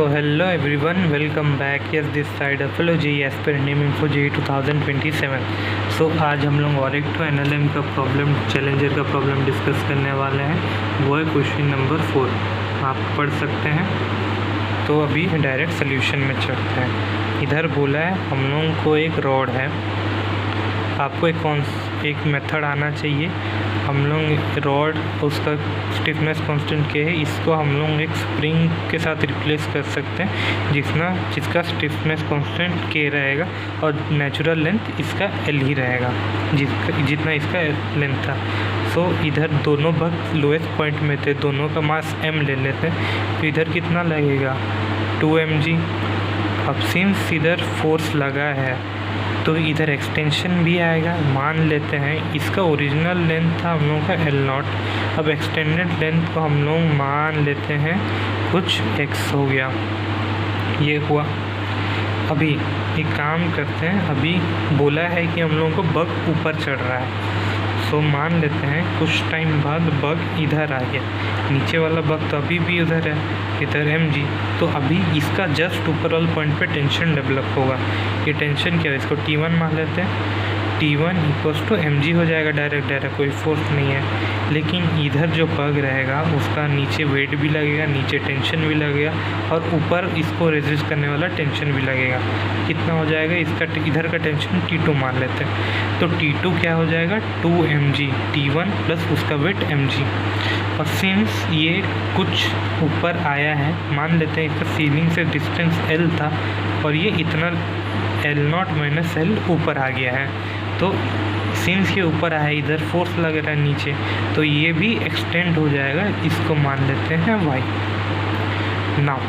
So hello everyone, welcome back. Yes, this side Apology as per name info JEE 2027. So आज हम लोग और एक तो NLM का प्रॉब्लम चैलेंजर का प्रॉब्लम डिस्कस करने वाले हैं। वो है क्वेश्चन नंबर 4, आप पढ़ सकते हैं। तो अभी डायरेक्ट सोल्यूशन में चलते हैं। इधर बोला है हम लोगों को एक रॉड है, आपको एक मेथड आना चाहिए। हम लोग रॉड उसका स्टिफनेस कांस्टेंट के है, इसको हम लोग एक स्प्रिंग के साथ रिप्लेस कर सकते हैं जिसका स्टिफनेस कांस्टेंट के रहेगा और नेचुरल लेंथ इसका एल ही रहेगा जितना इसका लेंथ था। सो इधर दोनों वक्त लोएस्ट पॉइंट में थे, दोनों का मास m ले लेते हैं। तो इधर कितना लगेगा 2 mg। अब सिंस इधर फोर्स लगा है तो इधर एक्सटेंशन भी आएगा। मान लेते हैं इसका ओरिजिनल लेंथ था हम लोगों का L0, अब एक्सटेंडेड लेंथ को हम लोग मान लेते हैं कुछ x हो गया, ये हुआ। अभी एक काम करते हैं, अभी बोला है कि हम लोगों को बग ऊपर चढ़ रहा है। सो मान लेते हैं कुछ टाइम बाद बग इधर आ गया, नीचे वाला बग तो अभी भी उधर है, इधर mg। तो अभी इसका जस्ट ऊपर वाले पॉइंट पे टेंशन डेवलप होगा। ये टेंशन क्या है, इसको T1 मान लेते हैं। T1 = mg हो जाएगा डायरेक्ट, कोई फोर्स नहीं है। लेकिन इधर जो बग रहेगा उसका नीचे वेट भी लगेगा, नीचे टेंशन भी लगेगा और ऊपर इसको रेजिस्ट करने वाला टेंशन भी लगेगा। कितना हो जाएगा इसका, इधर का टेंशन T2 मान लेते हैं। तो T2 क्या हो जाएगा 2 mg, T1 प्लस उसका वेट mg। और सिंस ये कुछ ऊपर आया है, मान लेते हैं इसका सीलिंग से डिस्टेंस L था और ये इतना L0 - L ऊपर आ गया है। तो सिंस ये ऊपर आया है, इधर फोर्स लग रहा है नीचे, तो ये भी एक्सटेंड हो जाएगा। इसको मान लेते हैं y। नाउ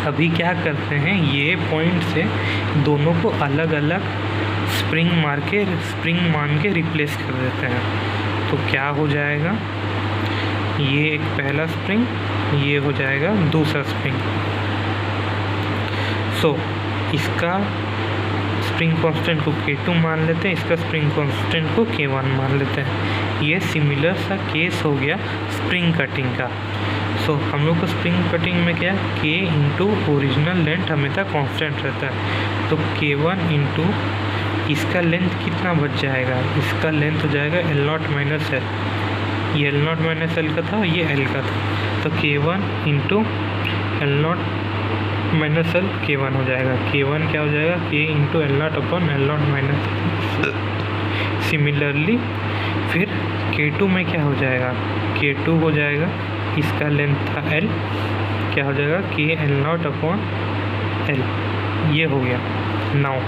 अभी क्या करते हैं, ये पॉइंट से दोनों को अलग अलग स्प्रिंग मान के रिप्लेस कर देते हैं। तो क्या हो जाएगा, ये एक पहला स्प्रिंग, ये हो जाएगा दूसरा स्प्रिंग। सो इसका स्प्रिंग कांस्टेंट को K2 मान लेते हैं, इसका स्प्रिंग कांस्टेंट को K1 मान लेते हैं। ये सिमिलर सा केस हो गया स्प्रिंग कटिंग का। सो हम लोग को स्प्रिंग कटिंग में क्या है, K × ओरिजिनल लेंथ हमेशा कांस्टेंट रहता है। तो K1 × इसका लेंथ कितना बच जाएगा, इसका लेंथ हो जाएगा L0 - L। ये L0 - L का था, ये L का था। तो K1 × L0 - L K1 हो जाएगा। K1 क्या हो जाएगा, K × L0/L0 - L। सिमिलरली फिर K2 में क्या हो जाएगा, K2 हो जाएगा, इसका लेंथ था L, क्या हो जाएगा K L0/L। ये हो गया। नाउ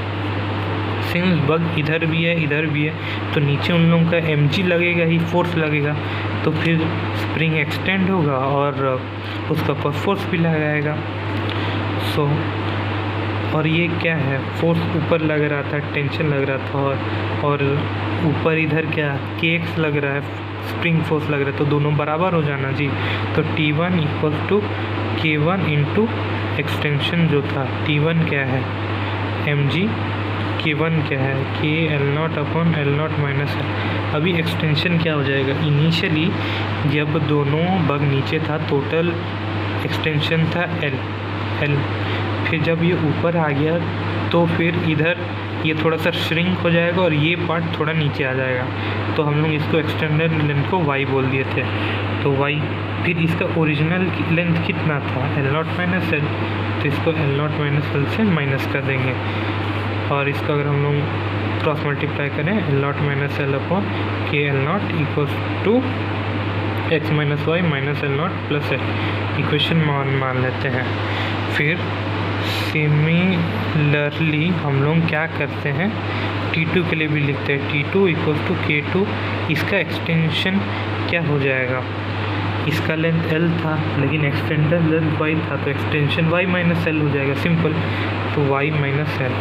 सिंस बग इधर भी है इधर भी है, तो नीचे उन लोगों का mg लगेगा ही, फोर्स लगेगा, तो फिर स्प्रिंग एक्सटेंड होगा और उसका पर फोर्स भी लगाएगा। सो और ये क्या है, फोर्स ऊपर लग रहा था, टेंशन लग रहा था और ऊपर इधर क्या kx लग रहा है, स्प्रिंग फोर्स लग रहा है, तो दोनों बराबर हो जाना जी। तो T1 = K1 × एक्सटेंशन जो था, T1 क्या है mg, K1 क्या है K L0/L0 - L। अभी एक्सटेंशन क्या हो जाएगा, इनिशियली जब दोनों बग नीचे था टोटल एक्सटेंशन था L। फिर जब ये ऊपर आ गया तो फिर इधर ये थोड़ा सा श्रिंक हो जाएगा और ये पार्ट थोड़ा नीचे आ जाएगा। तो हम लोग इसको एक्सटेंडेड लेंथ को y बोल दिए थे, तो y। फिर इसका ओरिजिनल लेंथ कितना था L0 - L, तो इसको L0 - L से माइनस कर देंगे और इसका अगर हम लोग क्रॉस मल्टीप्लाई करें L0 - L K L0 = x - y - L0 + L। Equation मान लेते हैं। फिर सिमिलरली हम लोग क्या करते हैं, T2 के लिए भी लिखते हैं, T2 = K2। इसका एक्सटेंशन क्या हो जाएगा, इसका लेंथ L था लेकिन एक्सटेंडेड लेंथ y था, तो एक्सटेंशन y - L हो जाएगा, सिंपल। तो y - L,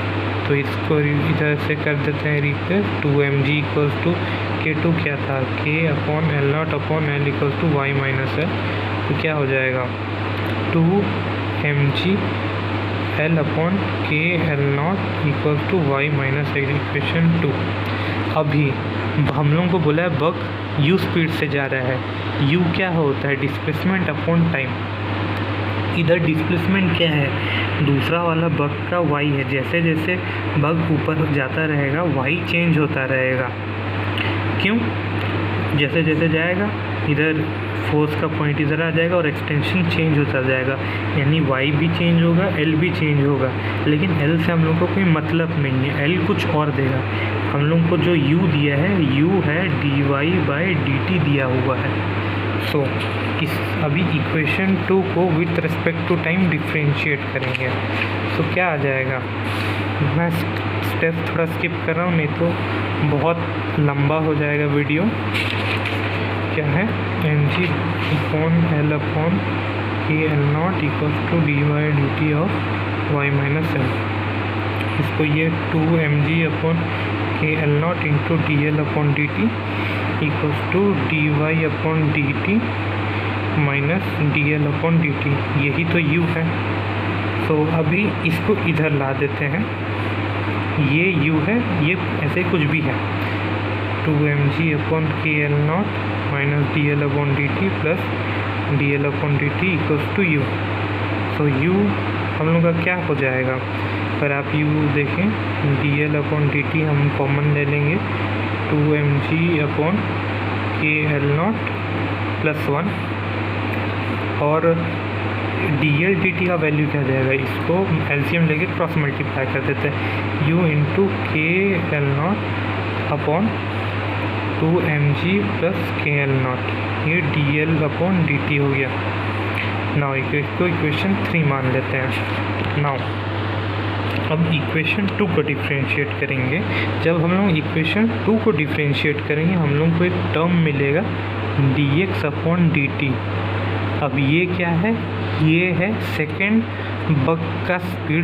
तो इसको इधर से कर देते हैं रिप्लेस। 2 mg = K2 क्या था K L0/L = y - L। तो क्या हो जाएगा 2 mg L/K L0 = y - L, equation 2। अभी हम लोगों को बोला है बग u स्पीड से जा रहा है। u क्या होता है, डिस्प्लेसमेंट अपॉन टाइम। इधर डिस्प्लेसमेंट क्या है, दूसरा वाला बग का y है। जैसे जैसे बग ऊपर जाता रहेगा y चेंज होता रहेगा। क्यों? जैसे जैसे जाएगा इधर फोर्स का पॉइंट इधर आ जाएगा और एक्सटेंशन चेंज होता जाएगा, यानी y भी चेंज होगा, l भी चेंज होगा। लेकिन l से हम लोग को कोई मतलब नहीं है, l कुछ और देगा। हम लोग को जो u दिया है, u है dy/dt दिया हुआ है। सो अभी इक्वेशन 2 को with respect to time differentiate करेंगे। सो क्या आ जाएगा, मैं स्टेप थोड़ा स्किप कर रहा हूँ, नहीं तो बहुत लंबा हो जाएगा वीडियो। क्या है, mg/l/k L0 = dy/dt of y-l। इसको ये 2mg/k L0 × dl/dt = dy/dt minus dl/dt, यही तो u है। तो अभी इसको इधर ला देते हैं, ये u है, ये ऐसे कुछ भी है, 2mg/k L0 minus dl/dt plus dl/dt = u। तो u हम लोग का क्या हो जाएगा, अगर आप u देखें, dl/dt हम कॉमन ले लेंगे, 2mg/k L0 प्लस 1, और dl/dt का वैल्यू क्या जाएगा, इसको एलसीएम लेके क्रॉस मल्टीप्लाई कर देते हैं, u × k L0 upon 2mg + k L0, ये dl/dt हो गया। नाउ इसको इक्वेशन 3 मान लेते हैं। नाउ अब इक्वेशन 2 को डिफ्रेंशिएट करेंगे। जब हम लोग इक्वेशन 2 को डिफ्रेंशिएट करेंगे, हम लोग को एक टर्म मिलेगा dx/dt। अब ये क्या है, ये है सेकेंड बग का स्पीड,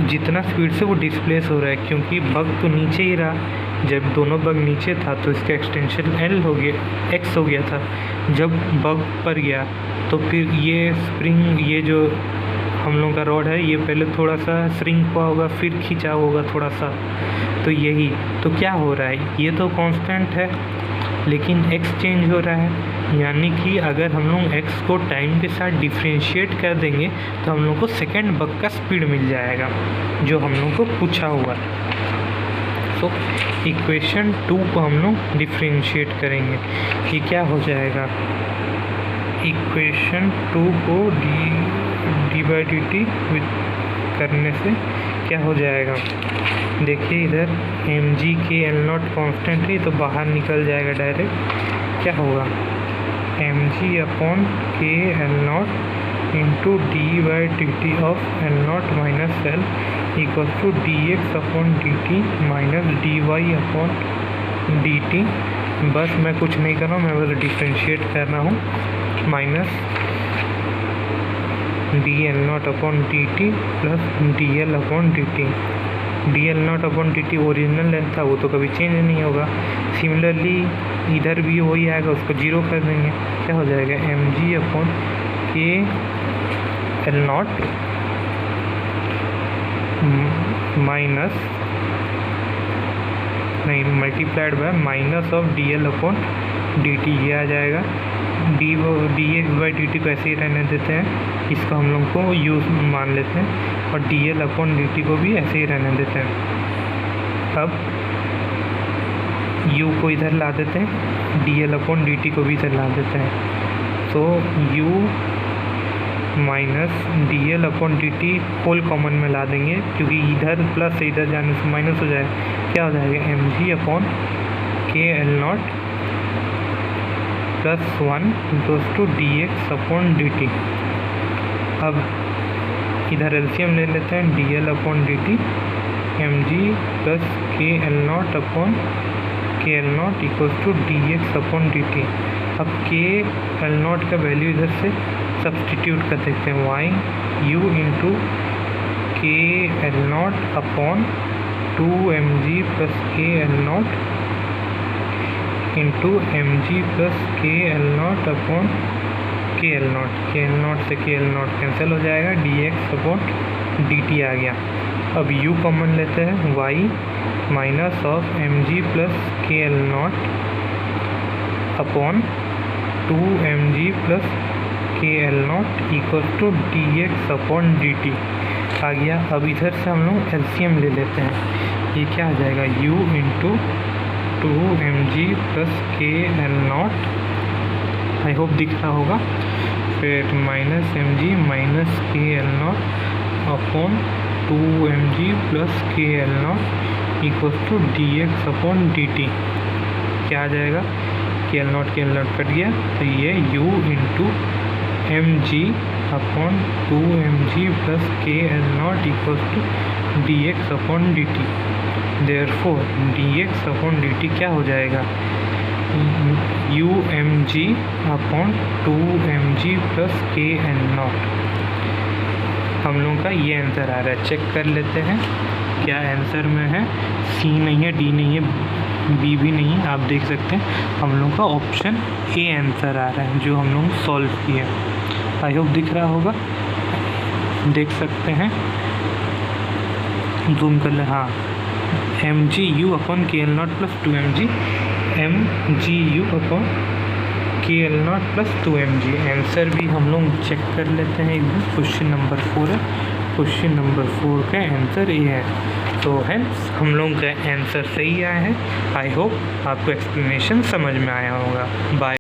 जितना स्पीड से वो डिस्प्लेस हो रहा है, क्योंकि बग तो नीचे ही रहा। जब दोनों बग नीचे था तो इसका एक्सटेंशन l हो गया, x हो गया था। जब बग पर गया तो फिर ये स्प्रिंग, ये जो हम लोग का रॉड है, ये पहले थोड़ा सा श्रिंक हुआ होगा, फिर खींचा होगा थोड़ा सा, तो यही तो क्या हो रहा है, ये तो कांस्टेंट है लेकिन x चेंज हो रहा है। यानी कि अगर हम लोग x को टाइम के साथ डिफ्रेंशिएट कर देंगे तो हम लोग को सेकेंड बग का स्पीड मिल जाएगा, जो हम लोग को पूछा हुआ है। तो इक्वेशन 2 को हम लोग डिफ्रेंशिएट करेंगे, ये क्या हो जाएगा, इक्वेशन 2 को dy/dt करने से क्या हो जाएगा, देखिए इधर mg/k L0 कांस्टेंट है तो बाहर निकल जाएगा डायरेक्ट। क्या होगा, mg/k L0 × dy/dt of L0 minus L = dx/dt minus dy/dt। बस मैं कुछ नहीं कर रहा हूँ, मैं बस डिफ्रेंशिएट कर रहा हूँ, minus dl0/dt plus dl/dt। dl0/dt original length था, वो तो कभी चेंज नहीं होगा। सिमिलरली इधर भी वही आएगा, उसको 0 कर देंगे, क्या हो जाएगा, mg/k L0 माइनस नहीं multiplied by minus of dl/dt, ये आ जाएगा। dx/dt को ऐसे ही रहने देते हैं, इसको हम लोग को यूज मान लेते हैं, और dl/dt को भी ऐसे ही रहने देते हैं। अब u को इधर ला देते हैं, dl/dt को भी इधर ला देते हैं, तो u minus dl/dt whole common में ला देंगे, क्योंकि इधर प्लस से इधर जाने से माइनस हो जाएगा। क्या हो जाएगा, mg/k L0 प्लस 1 = dx/dt। अब इधर एलसीएम ले लेते हैं, dl/dt mg + k L0 = dx/dt। अब k L0 का वैल्यू इधर से सब्सटीट्यूट कर देते हैं, u × k L0 upon 2mg + k L0 into mg + k L0 upon k L0 से k L0 कैंसिल हो जाएगा, dx/dt आ गया। अब u कॉमन लेते हैं, y minus of mg + k L0 upon 2mg + K L naught equal to D X upon D T आ गया। अब इधर से हम लोग एलसीएम ले लेते हैं। ये क्या आ जाएगा, u into 2mg plus K L naught, I hope दिख रहा होगा, फिर minus mg minus K L naught upon 2mg plus K L naught equal to D X upon D T. क्या आ जाएगा, के एल नॉट कट गया, तो ये u into M G upon 2mg plus K L naught equal to D X upon D T. Therefore D X upon D T क्या हो जाएगा, u M G upon 2mg plus K L naught. हम लोगों का ये answer आ रहा है। Check कर लेते हैं क्या आंसर में है, सी नहीं है, डी नहीं है, बी भी नहीं है। आप देख सकते हैं हम लोगों का ऑप्शन ए आंसर आ रहा है जो हम लोग सॉल्व किए। आई होप दिख रहा होगा, देख सकते हैं, जूम कर ले। हाँ, M G U upon K L naught plus 2mg, M G U upon K L naught plus 2mg। Answer भी हम लोग चेक कर लेते हैं। एकदम क्वेश्चन नंबर 4 है, क्वेश्चन नंबर 4 का आंसर ये है। तो हेंस हम लोग का आंसर सही आया है। आई होप आपको एक्सप्लेनेशन समझ में आया होगा। बाय।